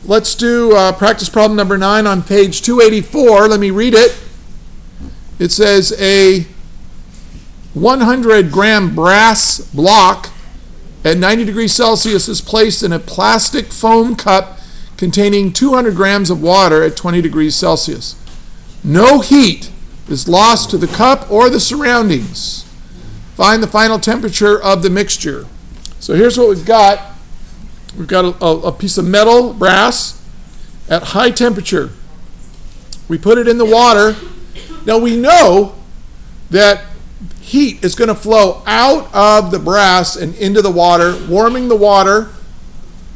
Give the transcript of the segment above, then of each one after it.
Let's do practice problem number 9 on page 284. Let me read it. It says a 100-gram brass block at 90 degrees Celsius is placed in a plastic foam cup containing 200 grams of water at 20 degrees Celsius. No heat is lost to the cup or the surroundings. Find the final temperature of the mixture. So here's what we've got. We've got a piece of metal, brass, at high temperature. We put it in the water. Now we know that heat is going to flow out of the brass and into the water, warming the water,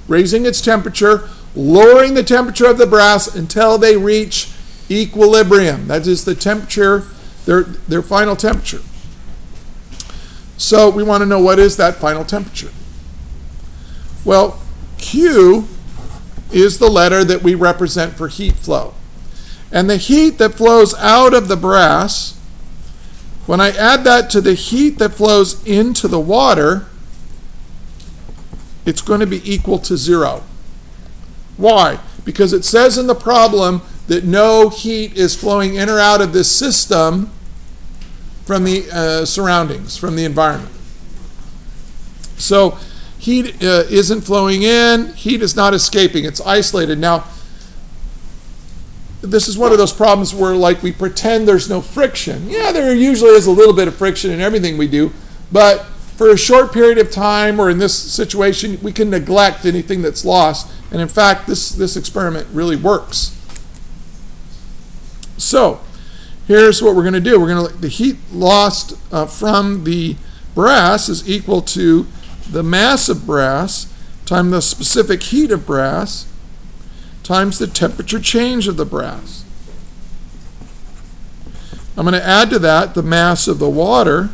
raising its temperature, lowering the temperature of the brass until they reach equilibrium. That is the temperature, their final temperature. So we want to know, what is that final temperature? Well, Q is the letter that we represent for heat flow. And the heat that flows out of the brass, when I add that to the heat that flows into the water, it's going to be equal to 0. Why? Because it says in the problem that no heat is flowing in or out of this system from the surroundings, from the environment. So heat isn't flowing in, heat is not escaping, it's isolated. Now, this is one of those problems where, like, we pretend there's no friction. Yeah, there usually is a little bit of friction in everything we do, but for a short period of time, or in this situation, we can neglect anything that's lost. And in fact, this experiment really works. So here's what we're going to do. The heat lost from the brass is equal to the mass of brass times the specific heat of brass times the temperature change of the brass. I'm going to add to that the mass of the water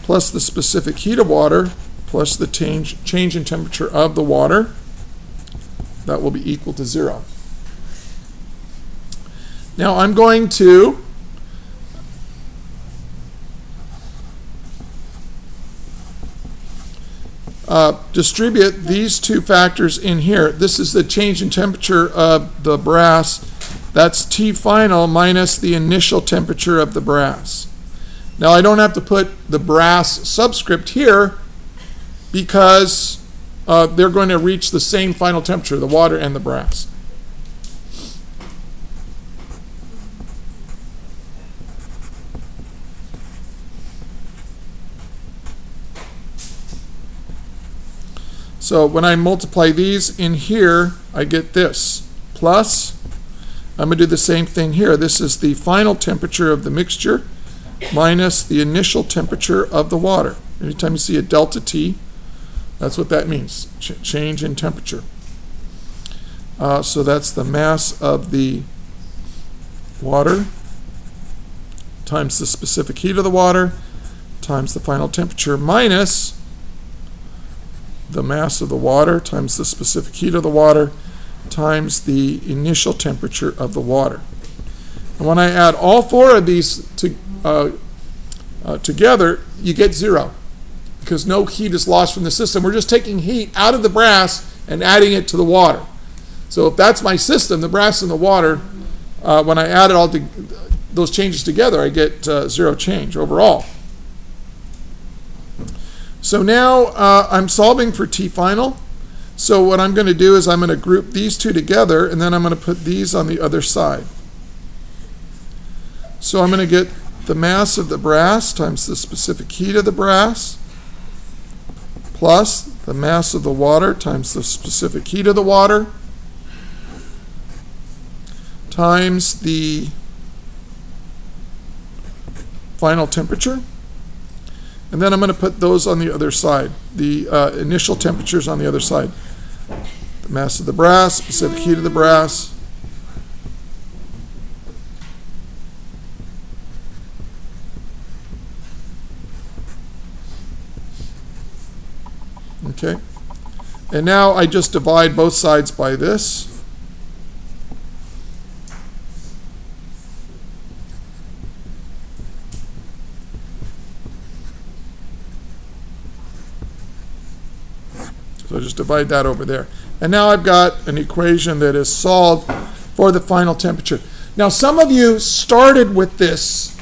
plus the specific heat of water plus the change in temperature of the water. That will be equal to 0. Now I'm going to distribute these two factors in here. This is the change in temperature of the brass. That's T final minus the initial temperature of the brass. Now I don't have to put the brass subscript here because they're going to reach the same final temperature, the water and the brass. So when I multiply these in here, I get this. Plus, I'm going to do the same thing here. This is the final temperature of the mixture minus the initial temperature of the water. Anytime you see a delta T, that's what that means, change in temperature. So that's the mass of the water times the specific heat of the water times the final temperature minus the mass of the water times the specific heat of the water times the initial temperature of the water. And when I add all 4 of these together, you get 0 because no heat is lost from the system. We're just taking heat out of the brass and adding it to the water. So if that's my system, the brass and the water, when I add it all to those changes together, I get 0 change overall. So now I'm solving for T final. So what I'm going to do is I'm going to group these two together, and then I'm going to put these on the other side. So I'm going to get the mass of the brass times the specific heat of the brass plus the mass of the water times the specific heat of the water times the final temperature. And then I'm going to put those on the other side, the initial temperatures on the other side. The mass of the brass, specific heat of the brass. Okay. And now I just divide both sides by this. So just divide that over there. And now I've got an equation that is solved for the final temperature. Now, some of you started with this,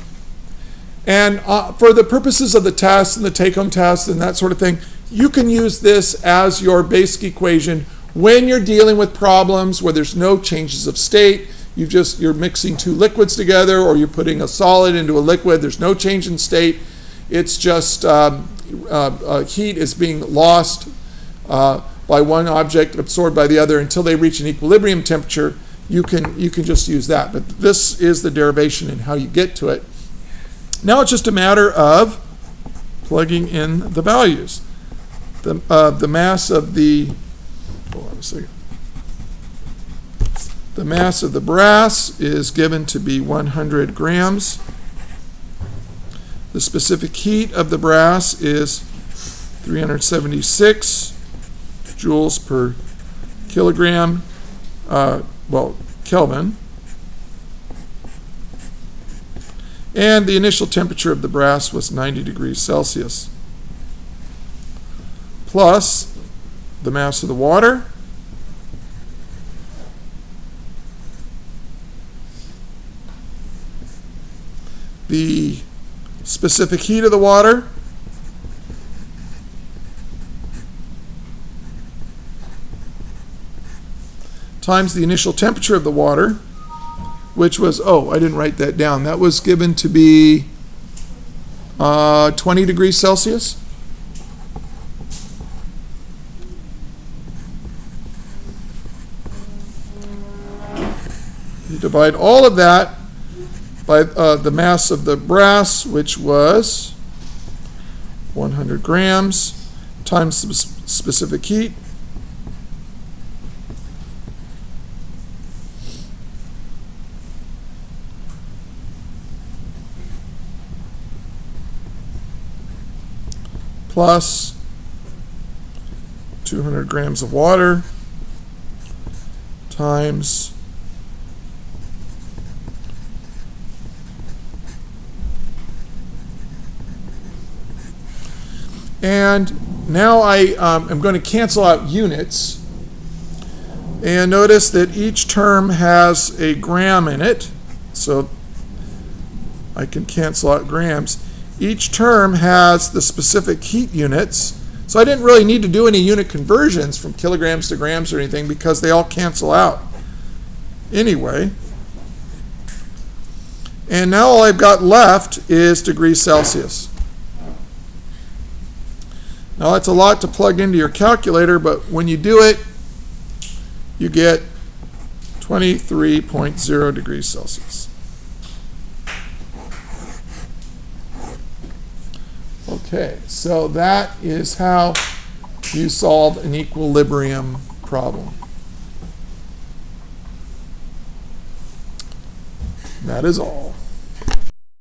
and for the purposes of the test and the take-home test and that sort of thing, you can use this as your basic equation when you're dealing with problems where there's no changes of state. You're mixing two liquids together, or you're putting a solid into a liquid. There's no change in state. It's just heat is being lost by one object, absorbed by the other, until they reach an equilibrium temperature. You can just use that. But this is the derivation and how you get to it. Now it's just a matter of plugging in the values. The mass of the, hold on a second. The mass of the brass is given to be 100 grams. The specific heat of the brass is 376 joules per kilogram, Kelvin. And the initial temperature of the brass was 90 degrees Celsius. Plus the mass of the water, the specific heat of the water, times the initial temperature of the water, which was, I didn't write that down. That was given to be 20 degrees Celsius. You divide all of that by the mass of the brass, which was 100 grams, times the specific heat, plus 200 grams of water times and now I am going to cancel out units, and notice that each term has a gram in it, so I can cancel out grams. Each term has the specific heat units, so I didn't really need to do any unit conversions from kilograms to grams or anything because they all cancel out anyway. And now all I've got left is degrees Celsius. Now that's a lot to plug into your calculator, but when you do it, you get 23.0 degrees Celsius. Okay, so that is how you solve an equilibrium problem. That is all.